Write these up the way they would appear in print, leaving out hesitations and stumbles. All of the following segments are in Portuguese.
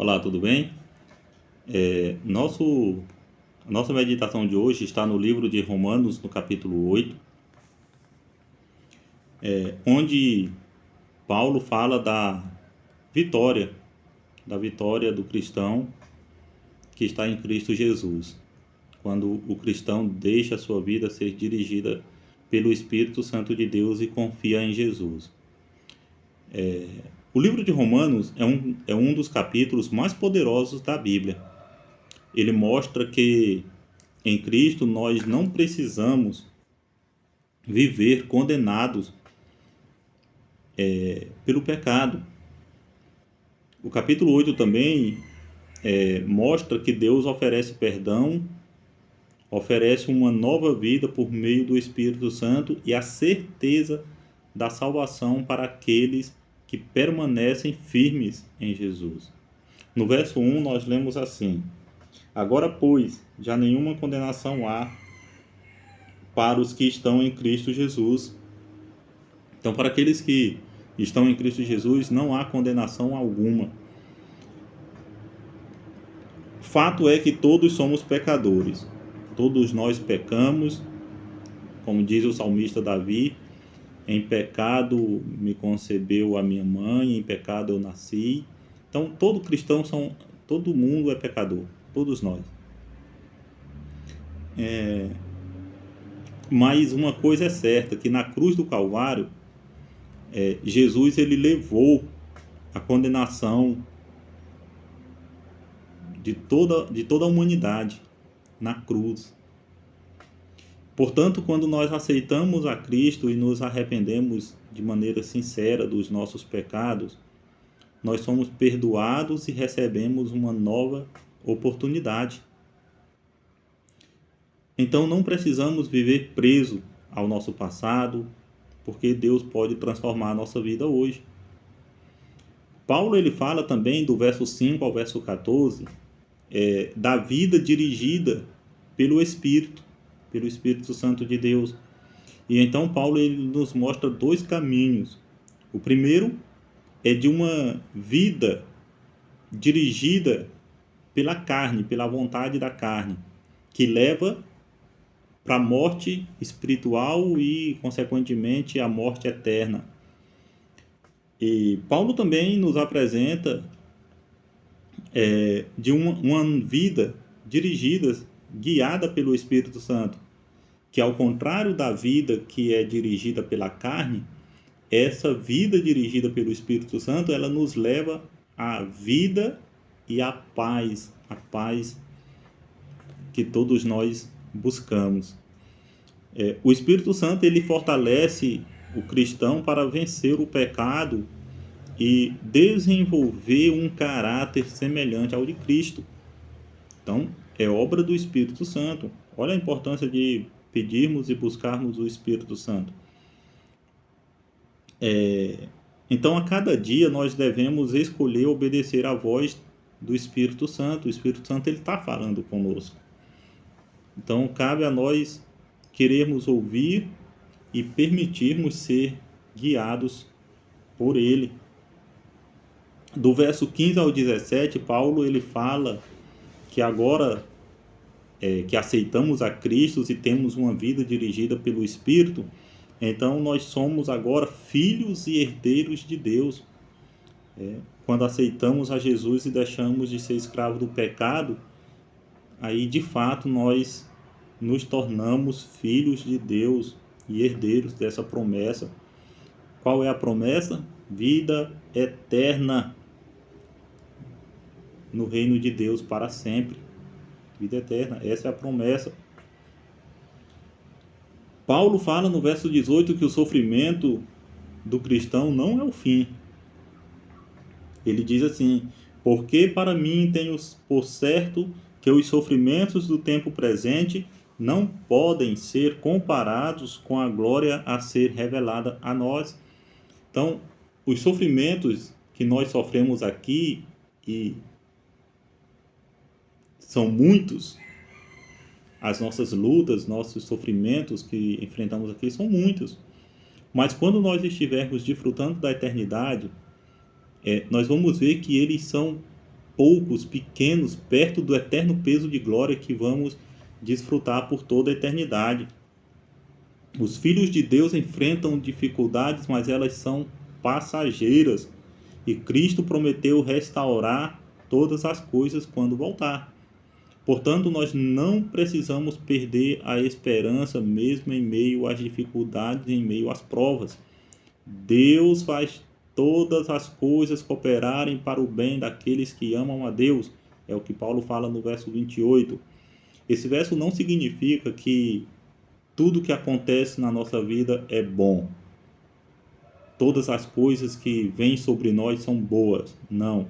Olá, tudo bem? Nossa meditação de hoje está no livro de Romanos, no capítulo 8, onde Paulo fala da vitória do cristão que está em Cristo Jesus, quando o cristão deixa a sua vida ser dirigida pelo Espírito Santo de Deus e confia em Jesus. O livro de Romanos é um dos capítulos mais poderosos da Bíblia. Ele mostra que em Cristo nós não precisamos viver condenados pelo pecado. O capítulo 8 também mostra que Deus oferece perdão, oferece uma nova vida por meio do Espírito Santo e a certeza da salvação para aqueles que permanecem firmes em Jesus. No verso 1 nós lemos assim: Agora, pois, já nenhuma condenação há para os que estão em Cristo Jesus. Então, para aqueles que estão em Cristo Jesus, não há condenação alguma. Fato é que todos somos pecadores. Todos nós pecamos, como diz o salmista Davi: em pecado me concebeu a minha mãe, em pecado eu nasci. Então, todo mundo é pecador, todos nós. Mas uma coisa é certa, que na cruz do Calvário, Jesus ele levou a condenação de toda a humanidade na cruz. Portanto, quando nós aceitamos a Cristo e nos arrependemos de maneira sincera dos nossos pecados, nós somos perdoados e recebemos uma nova oportunidade. Então não precisamos viver preso ao nosso passado, porque Deus pode transformar a nossa vida hoje. Paulo ele fala também do verso 5 ao verso 14, da vida dirigida pelo Espírito Santo de Deus. E então Paulo ele nos mostra dois caminhos. O primeiro é de uma vida dirigida pela carne, pela vontade da carne, que leva para a morte espiritual e, consequentemente, a morte eterna. E Paulo também nos apresenta de uma vida dirigida, guiada pelo Espírito Santo, que ao contrário da vida que é dirigida pela carne, essa vida dirigida pelo Espírito Santo, ela nos leva à vida e à paz que todos nós buscamos. O Espírito Santo ele fortalece o cristão para vencer o pecado e desenvolver um caráter semelhante ao de Cristo. Então, é obra do Espírito Santo. Olha a importância de pedirmos e buscarmos o Espírito Santo. Então, a cada dia nós devemos escolher obedecer à voz do Espírito Santo. O Espírito Santo ele está falando conosco. Então, cabe a nós querermos ouvir e permitirmos ser guiados por Ele. Do verso 15 ao 17, Paulo ele fala que agora que aceitamos a Cristo e temos uma vida dirigida pelo Espírito, então nós somos agora filhos e herdeiros de Deus. Quando aceitamos a Jesus e deixamos de ser escravos do pecado, aí de fato nós nos tornamos filhos de Deus e herdeiros dessa promessa. Qual é a promessa? Vida eterna no reino de Deus para sempre. Vida eterna, essa é a promessa. Paulo fala no verso 18 que o sofrimento do cristão não é o fim. Ele diz assim: porque para mim tenho por certo que os sofrimentos do tempo presente não podem ser comparados com a glória a ser revelada a nós. Então, os sofrimentos que nós sofremos aqui, e são muitos, as nossas lutas, nossos sofrimentos que enfrentamos aqui são muitos. Mas quando nós estivermos desfrutando da eternidade, nós vamos ver que eles são poucos, pequenos, perto do eterno peso de glória que vamos desfrutar por toda a eternidade. Os filhos de Deus enfrentam dificuldades, mas elas são passageiras. E Cristo prometeu restaurar todas as coisas quando voltar. Portanto, nós não precisamos perder a esperança mesmo em meio às dificuldades, em meio às provas. Deus faz todas as coisas cooperarem para o bem daqueles que amam a Deus. É o que Paulo fala no verso 28. Esse verso não significa que tudo que acontece na nossa vida é bom. Todas as coisas que vêm sobre nós são boas. Não.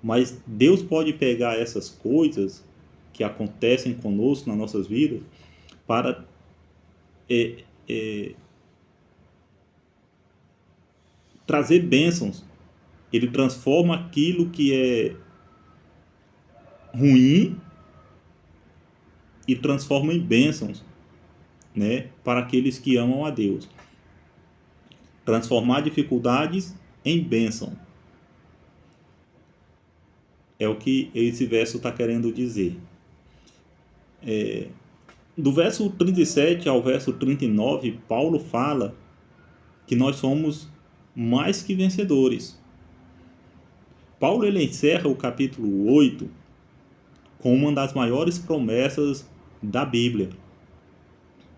Mas Deus pode pegar essas coisas que acontecem conosco nas nossas vidas para trazer bênçãos. Ele transforma aquilo que é ruim e transforma em bênçãos, né, para aqueles que amam a Deus. Transformar dificuldades em bênção. É o que esse verso está querendo dizer. Do verso 37 ao verso 39, Paulo fala que nós somos mais que vencedores. Paulo ele encerra o capítulo 8 com uma das maiores promessas da Bíblia.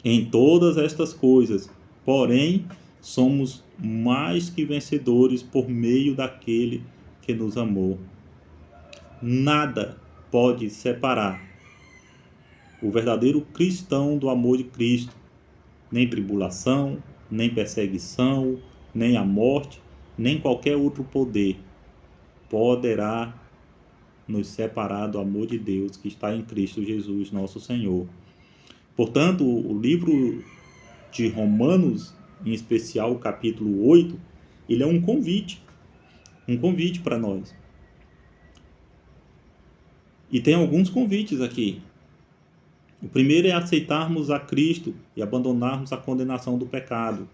Em todas estas coisas, porém, somos mais que vencedores por meio daquele que nos amou. Nada pode separar o verdadeiro cristão do amor de Cristo. Nem tribulação, nem perseguição, nem a morte, nem qualquer outro poder poderá nos separar do amor de Deus que está em Cristo Jesus, nosso Senhor. Portanto, o livro de Romanos, em especial o capítulo 8, ele é um convite para nós. E tem alguns convites aqui. O primeiro é aceitarmos a Cristo e abandonarmos a condenação do pecado.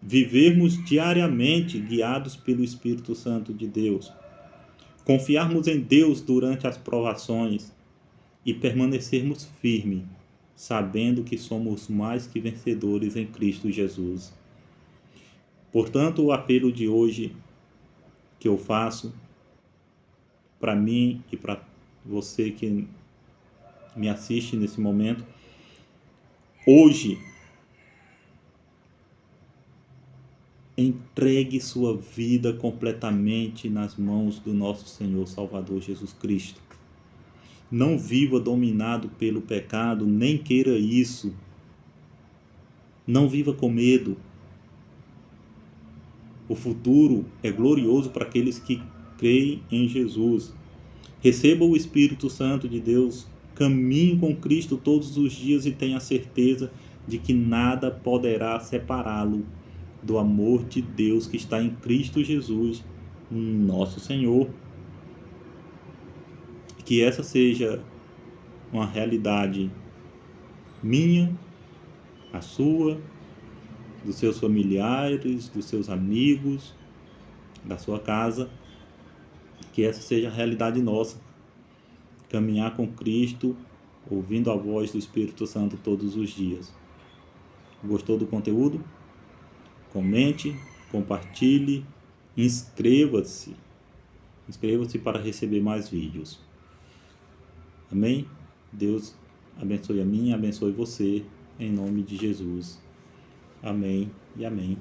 Vivermos diariamente guiados pelo Espírito Santo de Deus. Confiarmos em Deus durante as provações e permanecermos firmes, sabendo que somos mais que vencedores em Cristo Jesus. Portanto, o apelo de hoje que eu faço para mim e para você que me assiste nesse momento, hoje, entregue sua vida completamente nas mãos do nosso Senhor Salvador Jesus Cristo. Não viva dominado pelo pecado, nem queira isso. Não viva com medo. O futuro é glorioso para aqueles que creem em Jesus. Receba o Espírito Santo de Deus, caminhe com Cristo todos os dias e tenha certeza de que nada poderá separá-lo do amor de Deus que está em Cristo Jesus, nosso Senhor. Que essa seja uma realidade minha, a sua, dos seus familiares, dos seus amigos, da sua casa. Que essa seja a realidade nossa. Caminhar com Cristo, ouvindo a voz do Espírito Santo todos os dias. Gostou do conteúdo? Comente, compartilhe, inscreva-se. Inscreva-se para receber mais vídeos. Amém? Deus abençoe a mim, abençoe você, em nome de Jesus. Amém e amém.